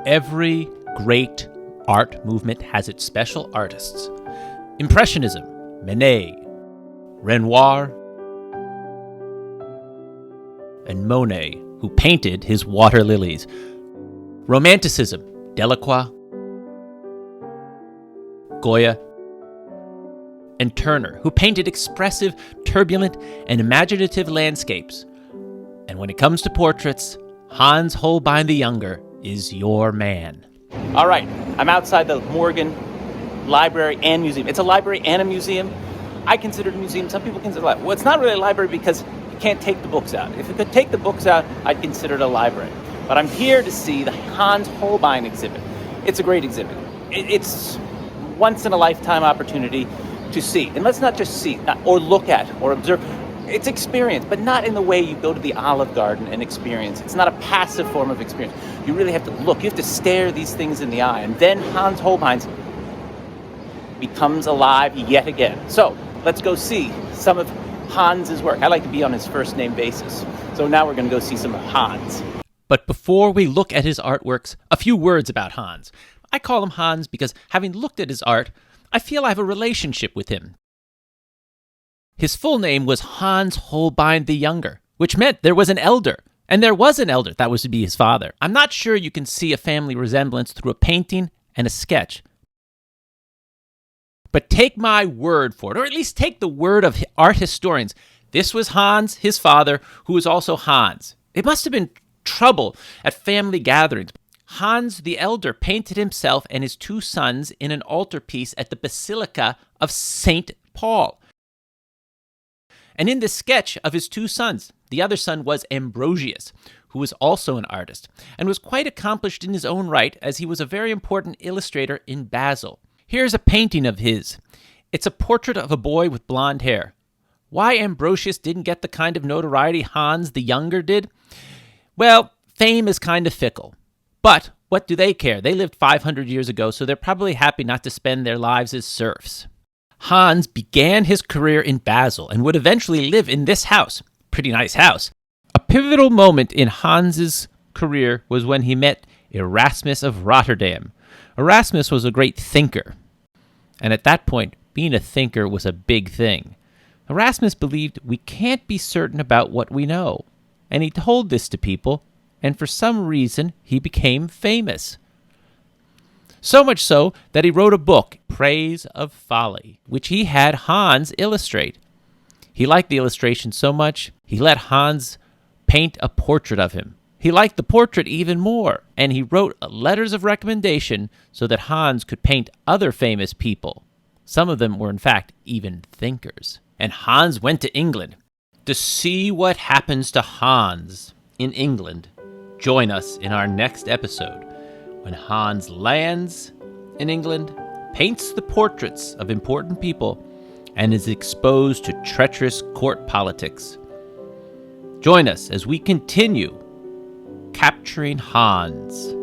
Every great art movement has its special artists. Impressionism, Manet, Renoir, and Monet, who painted his water lilies. Romanticism, Delacroix, Goya, and Turner, who painted expressive, turbulent, and imaginative landscapes. And when it comes to portraits, Hans Holbein the Younger is your man. All right, I'm outside the Morgan Library and Museum. It's a library and a museum. I consider it a museum. Some people consider it a library. Well, it's not really a library because you can't take the books out. If you could take the books out, I'd consider it a library. But I'm here to see the Hans Holbein exhibit. It's a great exhibit. It's once-in-a-lifetime opportunity to see. And let's not just see or look at or observe. It's experience, but not in the way you go to the Olive Garden and experience. It's not a passive form of experience. You really have to look. You have to stare these things in the eye. And then Hans Holbein becomes alive yet again. So let's go see some of Hans's work. I like to be on his first name basis. So now we're going to go see some of Hans. But before we look at his artworks, a few words about Hans. I call him Hans because, having looked at his art, I feel I have a relationship with him. His full name was Hans Holbein the Younger, which meant there was an elder. And there was an elder. That was to be his father. I'm not sure you can see a family resemblance through a painting and a sketch. But take my word for it, or at least take the word of art historians. This was Hans, his father, who was also Hans. It must have been trouble at family gatherings. Hans the Elder painted himself and his two sons in an altarpiece at the Basilica of St. Paul. And in this sketch of his two sons, the other son was Ambrosius, who was also an artist, and was quite accomplished in his own right, as he was a very important illustrator in Basel. Here's a painting of his. It's a portrait of a boy with blonde hair. Why Ambrosius didn't get the kind of notoriety Hans the Younger did? Well, fame is kind of fickle. But what do they care? They lived 500 years ago, so they're probably happy not to spend their lives as serfs. Hans began his career in Basel and would eventually live in this house. Pretty nice house. A pivotal moment in Hans's career was when he met Erasmus of Rotterdam. Erasmus was a great thinker. And at that point, being a thinker was a big thing. Erasmus believed we can't be certain about what we know. And he told this to people, and for some reason, he became famous. So much so that he wrote a book, Praise of Folly, which he had Hans illustrate. He liked the illustration so much, he let Hans paint a portrait of him. He liked the portrait even more, and he wrote letters of recommendation so that Hans could paint other famous people. Some of them were, in fact, even thinkers. And Hans went to England. To see what happens to Hans in England, join us in our next episode, when Hans lands in England, paints the portraits of important people, and is exposed to treacherous court politics. Join us as we continue capturing Hans.